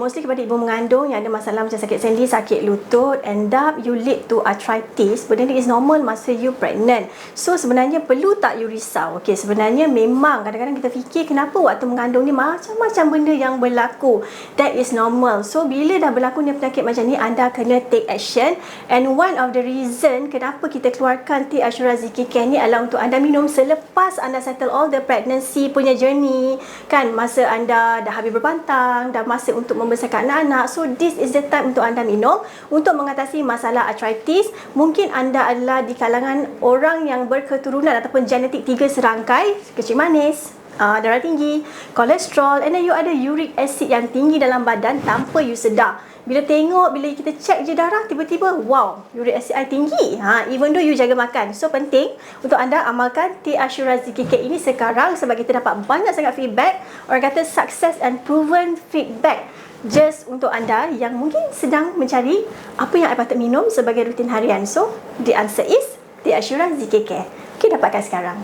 Mostly kepada ibu mengandung yang ada masalah macam sakit sendi, sakit lutut, end up you lead to arthritis. Benda ni is normal masa you pregnant. So sebenarnya perlu tak you risau? Okay, sebenarnya memang kadang-kadang kita fikir kenapa waktu mengandung ni macam-macam benda yang berlaku. That is normal. So bila dah berlaku ni penyakit macam ni, anda kena take action. And one of the reason kenapa kita keluarkan Tea Ashura Zikir Care ni adalah untuk anda minum selepas anda settle all the pregnancy punya journey. Kan, masa anda dah habis berpantang, dah masa untuk membesarkan anak-anak. So this is the time untuk anda minum untuk mengatasi masalah arthritis. Mungkin anda adalah di kalangan orang yang berketurunan ataupun genetik 3 serangkai, kecil manis, darah tinggi, kolesterol, and then you ada uric acid yang tinggi dalam badan tanpa you sedar. Bila kita cek je darah, tiba-tiba wow, uric acid I tinggi. Even though you jaga makan. So penting untuk anda amalkan Tea Ashura Zikir Care ini sekarang sebab kita dapat banyak sangat feedback. Orang kata success and proven feedback. Just untuk anda yang mungkin sedang mencari apa yang I patut minum sebagai rutin harian. So the answer is Tea Ashura Zikir Care. Okay, dapatkan sekarang.